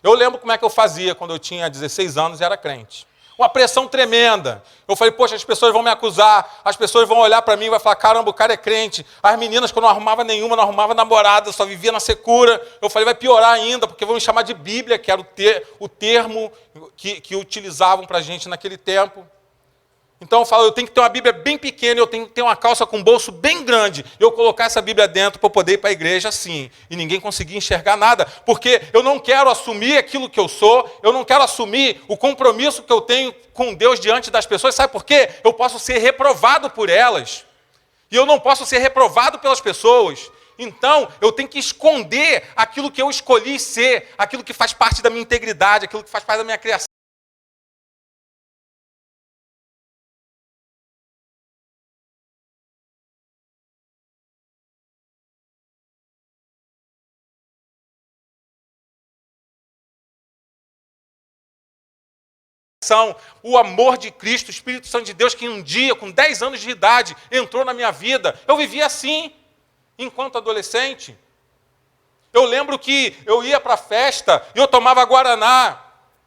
Eu lembro como é que eu fazia quando eu tinha 16 anos e era crente. Uma pressão tremenda. Eu falei, poxa, as pessoas vão me acusar, as pessoas vão olhar para mim e vão falar, caramba, o cara é crente. As meninas, que eu não arrumava nenhuma, não arrumava namorada, só vivia na secura. Eu falei, vai piorar ainda, porque vão me chamar de Bíblia, que era o termo que utilizavam para a gente naquele tempo. Então eu falo, eu tenho que ter uma Bíblia bem pequena, eu tenho que ter uma calça com bolso bem grande, eu colocar essa Bíblia dentro para eu poder ir para a igreja assim, e ninguém conseguir enxergar nada, porque eu não quero assumir aquilo que eu sou, eu não quero assumir o compromisso que eu tenho com Deus diante das pessoas, sabe por quê? Eu posso ser reprovado por elas, e eu não posso ser reprovado pelas pessoas. Então, eu tenho que esconder aquilo que eu escolhi ser, aquilo que faz parte da minha integridade, aquilo que faz parte da minha criação. O amor de Cristo, o Espírito Santo de Deus, que um dia, com 10 anos de idade, entrou na minha vida. Eu vivia assim, enquanto adolescente. Eu lembro que eu ia para a festa e eu tomava guaraná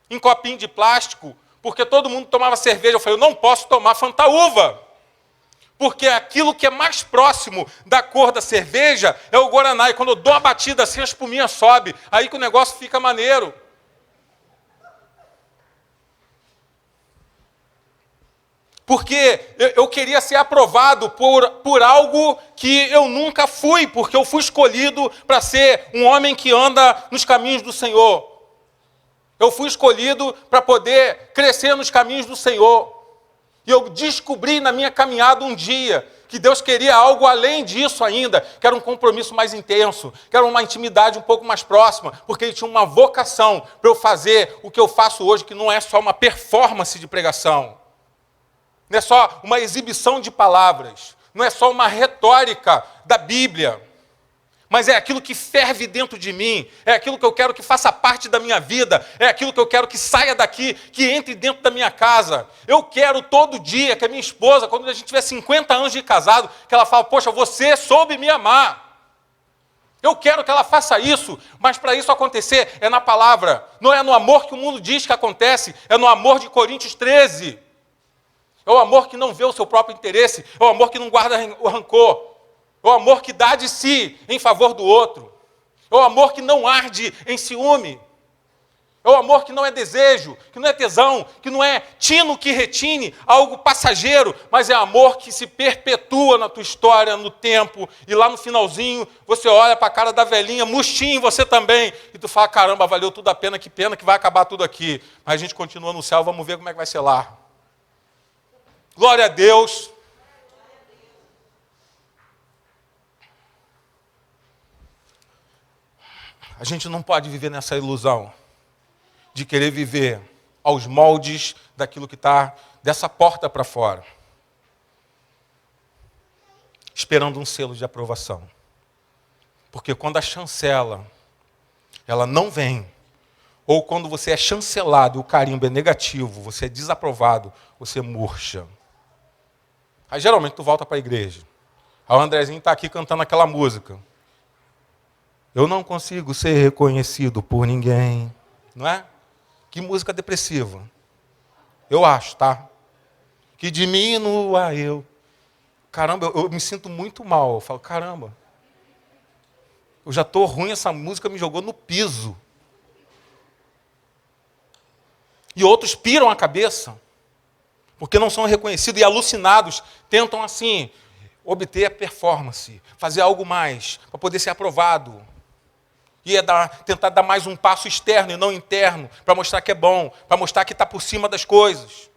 em copinho de plástico, porque todo mundo tomava cerveja. Eu falei, eu não posso tomar Fantaúva, Porque aquilo que é mais próximo da cor da cerveja é o guaraná. E quando eu dou a batida assim, a espuminha sobe. Aí que o negócio fica maneiro. Porque eu queria ser aprovado por algo que eu nunca fui. Porque eu fui escolhido para ser um homem que anda nos caminhos do Senhor. Eu fui escolhido para poder crescer nos caminhos do Senhor. E eu descobri na minha caminhada um dia que Deus queria algo além disso ainda, que era um compromisso mais intenso, que era uma intimidade um pouco mais próxima, porque Ele tinha uma vocação para eu fazer o que eu faço hoje, que não é só uma performance de pregação, não é só uma exibição de palavras, não é só uma retórica da Bíblia, mas é aquilo que ferve dentro de mim, é aquilo que eu quero que faça parte da minha vida, é aquilo que eu quero que saia daqui, que entre dentro da minha casa. Eu quero todo dia que a minha esposa, quando a gente tiver 50 anos de casado, que ela fale, poxa, você soube me amar. Eu quero que ela faça isso, mas para isso acontecer é na palavra, não é no amor que o mundo diz que acontece, é no amor de Coríntios 13. É o amor que não vê o seu próprio interesse, é o amor que não guarda o rancor. É o amor que dá de si em favor do outro. É o amor que não arde em ciúme. É o amor que não é desejo, que não é tesão, que não é tino que retine, algo passageiro, mas é amor que se perpetua na tua história, no tempo, e lá no finalzinho você olha para a cara da velhinha, murchinho você também, e tu fala, caramba, valeu tudo a pena que vai acabar tudo aqui. Mas a gente continua no céu, vamos ver como é que vai ser lá. Glória a Deus. A gente não pode viver nessa ilusão de querer viver aos moldes daquilo que está dessa porta para fora, esperando um selo de aprovação. Porque quando a chancela, ela não vem, ou quando você é chancelado e o carimbo é negativo, você é desaprovado, você murcha. Aí geralmente tu volta para a igreja. Aí o Andrezinho está aqui cantando aquela música. Eu não consigo ser reconhecido por ninguém. Não é? Que música depressiva. Eu acho, tá? Que diminua eu. Caramba, eu me sinto muito mal. Eu falo, caramba. Eu já estou ruim, essa música me jogou no piso. E outros piram a cabeça. Porque não são reconhecidos e alucinados. Tentam assim, obter a performance. Fazer algo mais, para poder ser aprovado. E tentar dar mais um passo externo e não interno, para mostrar que é bom, para mostrar que está por cima das coisas.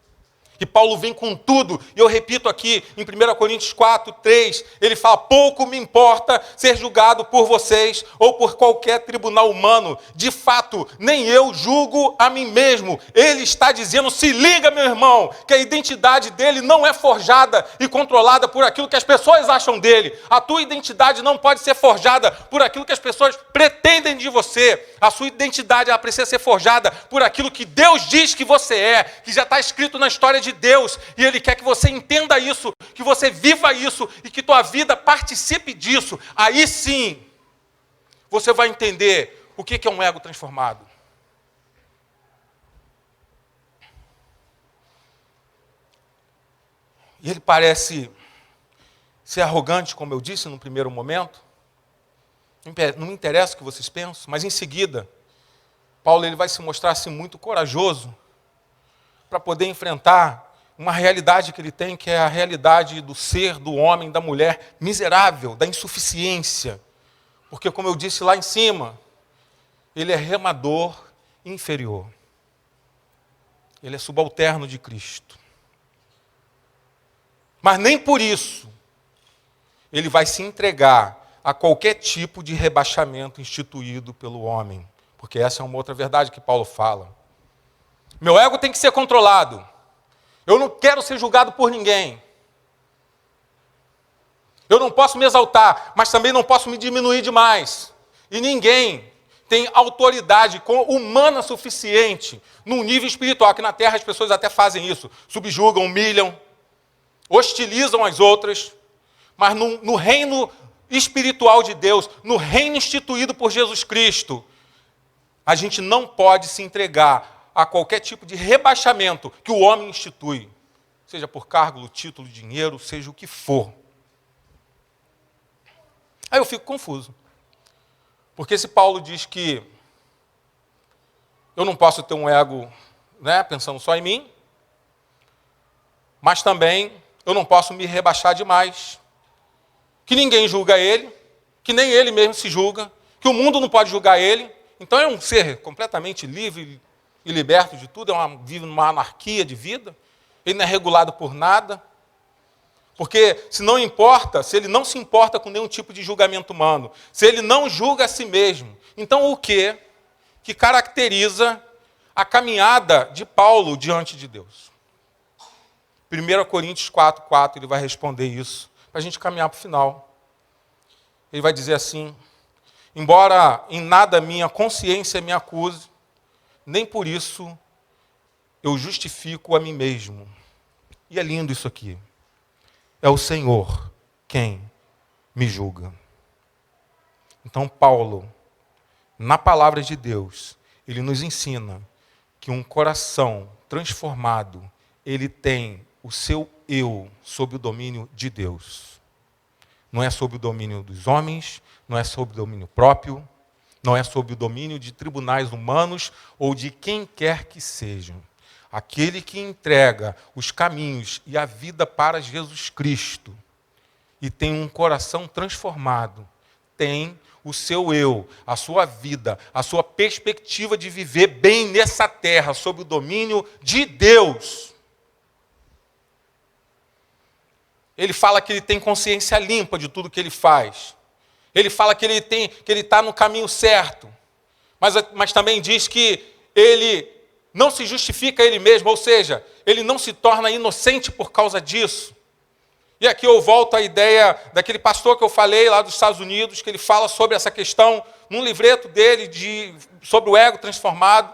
E Paulo vem com tudo, e eu repito aqui, em 1 Coríntios 4, 3, ele fala, pouco me importa ser julgado por vocês, ou por qualquer tribunal humano, de fato, nem eu julgo a mim mesmo. Ele está dizendo, se liga meu irmão, que a identidade dele não é forjada e controlada por aquilo que as pessoas acham dele. A tua identidade não pode ser forjada por aquilo que as pessoas pretendem de você. A sua identidade, ela precisa ser forjada por aquilo que Deus diz que você é, que já está escrito na história de Deus, e Ele quer que você entenda isso, que você viva isso, e que tua vida participe disso. Aí sim, você vai entender o que é um ego transformado. E ele parece ser arrogante, como eu disse no primeiro momento. Não me interessa o que vocês pensam, mas em seguida, Paulo ele vai se mostrar assim, muito corajoso para poder enfrentar uma realidade que ele tem, que é a realidade do ser, do homem, da mulher miserável, da insuficiência. Porque, como eu disse lá em cima, ele é remador inferior. Ele é subalterno de Cristo. Mas nem por isso ele vai se entregar a qualquer tipo de rebaixamento instituído pelo homem. Porque essa é uma outra verdade que Paulo fala. Meu ego tem que ser controlado. Eu não quero ser julgado por ninguém. Eu não posso me exaltar, mas também não posso me diminuir demais. E ninguém tem autoridade humana suficiente num nível espiritual, que na terra as pessoas até fazem isso. Subjugam, humilham, hostilizam as outras. Mas no reino espiritual de Deus, no reino instituído por Jesus Cristo, a gente não pode se entregar a qualquer tipo de rebaixamento que o homem institui. seja por cargo, título, dinheiro, seja o que for. Aí eu fico confuso. Porque se Paulo diz que eu não posso ter um ego, pensando só em mim, mas também eu não posso me rebaixar demais, que ninguém julga ele, que nem ele mesmo se julga, que o mundo não pode julgar ele, então é um ser completamente livre e liberto de tudo, vive numa anarquia de vida, ele não é regulado por nada, porque se ele não se importa com nenhum tipo de julgamento humano, se ele não julga a si mesmo, então o que caracteriza a caminhada de Paulo diante de Deus? 1 Coríntios 4:4, ele vai responder isso, para a gente caminhar para o final. Ele vai dizer assim: embora em nada minha consciência me acuse, nem por isso eu justifico a mim mesmo. E é lindo isso aqui. É o Senhor quem me julga. Então Paulo, na palavra de Deus, ele nos ensina que um coração transformado, ele tem o seu eu sob o domínio de Deus. Não é sob o domínio dos homens, não é sob o domínio próprio, não é sob o domínio de tribunais humanos ou de quem quer que sejam. Aquele que entrega os caminhos e a vida para Jesus Cristo e tem um coração transformado, tem o seu eu, a sua vida, a sua perspectiva de viver bem nessa terra, sob o domínio de Deus. Ele fala que ele tem consciência limpa de tudo que ele faz. Ele fala que ele está no caminho certo. Mas também diz que ele não se justifica ele mesmo, ou seja, ele não se torna inocente por causa disso. E aqui eu volto à ideia daquele pastor que eu falei lá dos Estados Unidos, que ele fala sobre essa questão, num livreto dele, sobre o ego transformado.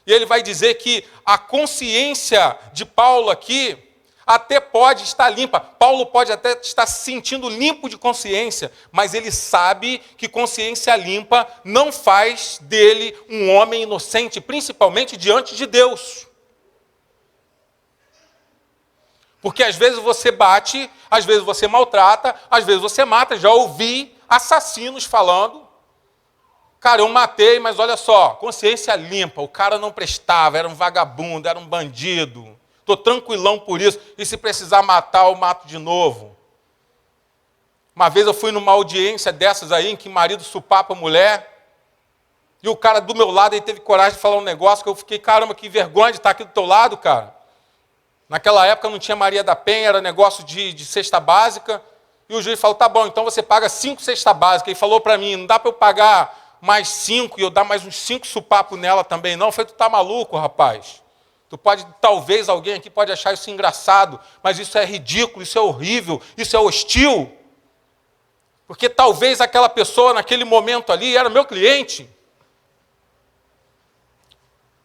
E ele vai dizer que a consciência de Paulo aqui até pode estar limpa. Paulo pode até estar se sentindo limpo de consciência, mas ele sabe que consciência limpa não faz dele um homem inocente, principalmente diante de Deus. Porque às vezes você bate, às vezes você maltrata, às vezes você mata. Já ouvi assassinos falando: cara, eu matei, mas olha só, consciência limpa, o cara não prestava, era um vagabundo, era um bandido. Estou tranquilão por isso, e se precisar matar, eu mato de novo. Uma vez eu fui numa audiência dessas aí, em que o marido supapa a mulher, e o cara do meu lado, ele teve coragem de falar um negócio que eu fiquei: caramba, que vergonha de estar aqui do teu lado, cara. Naquela época não tinha Maria da Penha, era negócio de cesta básica, e o juiz falou: tá bom, então você paga 5 cestas básicas. E falou para mim: não dá para eu pagar mais 5 e eu dar mais uns 5 supapos nela também, não? Eu falei: tu tá maluco, rapaz? Talvez alguém aqui pode achar isso engraçado, mas isso é ridículo, isso é horrível, isso é hostil. Porque talvez aquela pessoa, naquele momento ali, era meu cliente,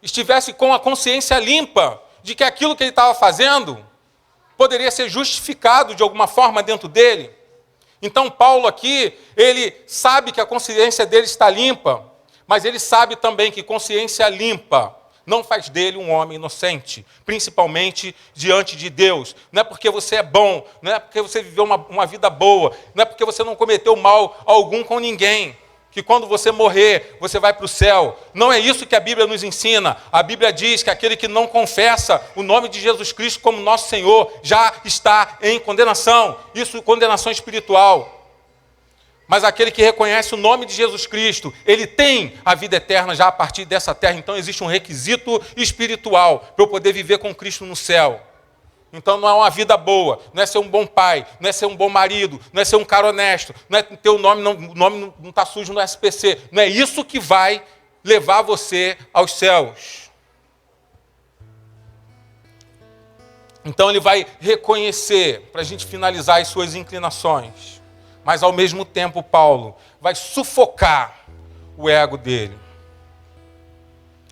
estivesse com a consciência limpa de que aquilo que ele estava fazendo poderia ser justificado de alguma forma dentro dele. Então Paulo aqui, ele sabe que a consciência dele está limpa, mas ele sabe também que consciência limpa não faz dele um homem inocente, principalmente diante de Deus. Não é porque você é bom, não é porque você viveu uma vida boa, não é porque você não cometeu mal algum com ninguém, que quando você morrer, você vai para o céu. Não é isso que a Bíblia nos ensina. A Bíblia diz que aquele que não confessa o nome de Jesus Cristo como nosso Senhor já está em condenação. Isso, condenação espiritual. Mas aquele que reconhece o nome de Jesus Cristo, ele tem a vida eterna já a partir dessa terra. Então existe um requisito espiritual para eu poder viver com Cristo no céu. Então não é uma vida boa, não é ser um bom pai, não é ser um bom marido, não é ser um cara honesto, não é ter o nome não está sujo no SPC. Não é isso que vai levar você aos céus. Então ele vai reconhecer, para a gente finalizar, as suas inclinações. Mas, ao mesmo tempo, Paulo vai sufocar o ego dele.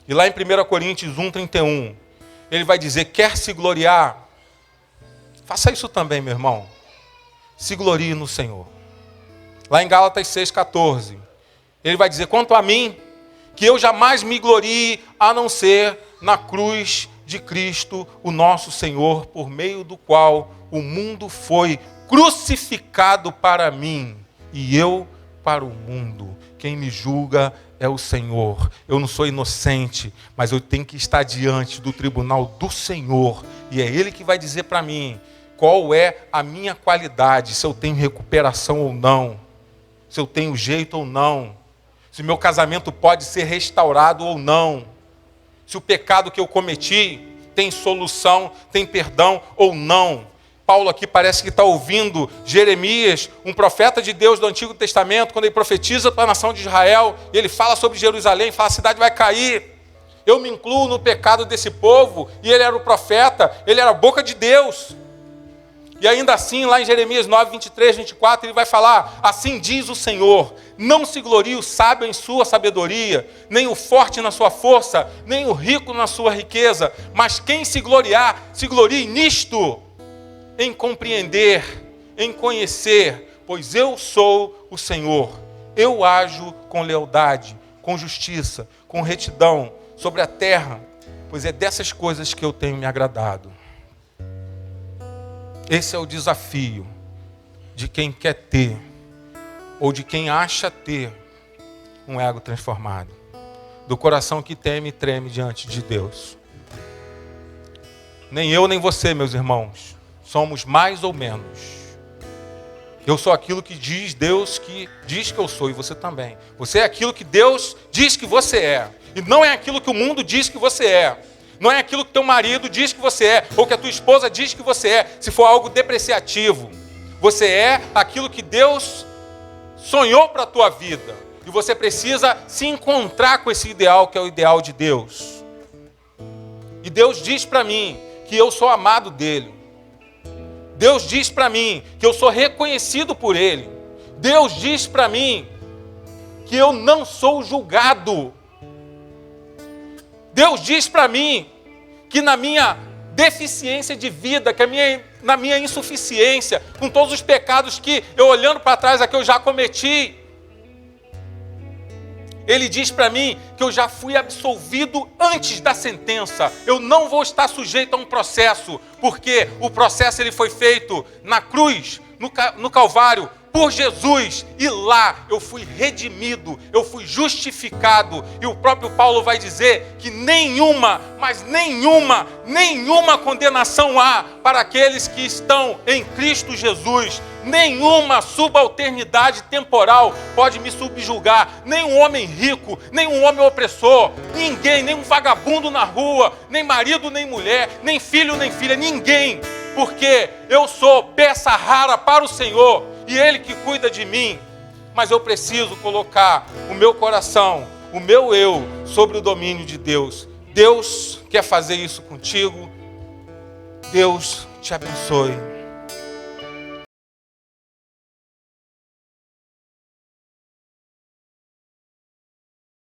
E lá em 1 Coríntios 1:31, ele vai dizer: quer se gloriar? Faça isso também, meu irmão. Se glorie no Senhor. Lá em Gálatas 6:14, ele vai dizer: quanto a mim, que eu jamais me glorie a não ser na cruz de Cristo, o nosso Senhor, por meio do qual o mundo foi crucificado para mim e eu para o mundo. Quem me julga é o Senhor. Eu não sou inocente, mas eu tenho que estar diante do tribunal do Senhor. E é Ele que vai dizer para mim qual é a minha qualidade, se eu tenho recuperação ou não, se eu tenho jeito ou não, se meu casamento pode ser restaurado ou não, se o pecado que eu cometi tem solução, tem perdão ou não. Paulo aqui parece que está ouvindo Jeremias, um profeta de Deus do Antigo Testamento, quando ele profetiza para a nação de Israel, e ele fala sobre Jerusalém, fala: a cidade vai cair. Eu me incluo no pecado desse povo, e ele era o profeta, ele era a boca de Deus. E ainda assim, lá em Jeremias 9, 23, 24, ele vai falar: assim diz o Senhor, não se glorie o sábio em sua sabedoria, nem o forte na sua força, nem o rico na sua riqueza, mas quem se gloriar, se glorie nisto, em compreender, em conhecer, pois eu sou o Senhor. Eu ajo com lealdade, com justiça, com retidão sobre a terra, pois é dessas coisas que eu tenho me agradado. Esse é o desafio de quem quer ter, ou de quem acha ter, um ego transformado. Do coração que teme e treme diante de Deus. Nem eu, nem você, meus irmãos, somos mais ou menos. Eu sou aquilo que diz Deus que diz que eu sou, e você também. Você é aquilo que Deus diz que você é. E não é aquilo que o mundo diz que você é. Não é aquilo que teu marido diz que você é, ou que a tua esposa diz que você é, se for algo depreciativo. Você é aquilo que Deus sonhou para a tua vida. E você precisa se encontrar com esse ideal, que é o ideal de Deus. E Deus diz para mim que eu sou amado dele. Deus diz para mim que eu sou reconhecido por ele. Deus diz para mim que eu não sou julgado. Deus diz para mim que na minha deficiência de vida, que na minha insuficiência, com todos os pecados que eu olhando para trás aqui eu já cometi, Ele diz para mim que eu já fui absolvido antes da sentença. Eu não vou estar sujeito a um processo, porque o processo ele foi feito na cruz, no Calvário, por Jesus, e lá eu fui redimido, eu fui justificado, e o próprio Paulo vai dizer que nenhuma, mas nenhuma condenação há para aqueles que estão em Cristo Jesus. Nenhuma subalternidade temporal pode me subjugar, nem um homem rico, nem um homem opressor, ninguém, nem um vagabundo na rua, nem marido, nem mulher, nem filho, nem filha, ninguém, porque eu sou peça rara para o Senhor, e Ele que cuida de mim. Mas eu preciso colocar o meu coração, o meu eu, sobre o domínio de Deus. Deus quer fazer isso contigo. Deus te abençoe.